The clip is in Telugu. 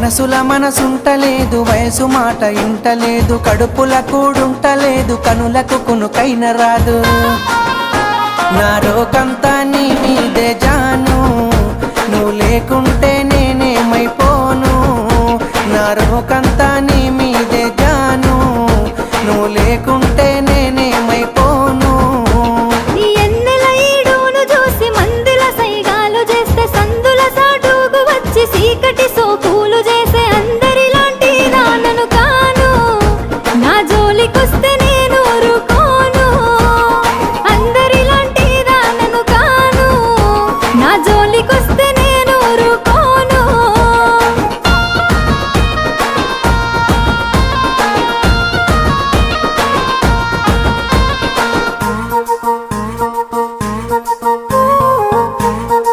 మనసుల మనసుంటలేదు, వయసు మాట ఇంటలేదు, కడుపుల కూడుంటలేదు, కనులకు కునుకైన రాదు. నా రోకంతా నీ మీదే జాను, నువ్వు లేకుంటే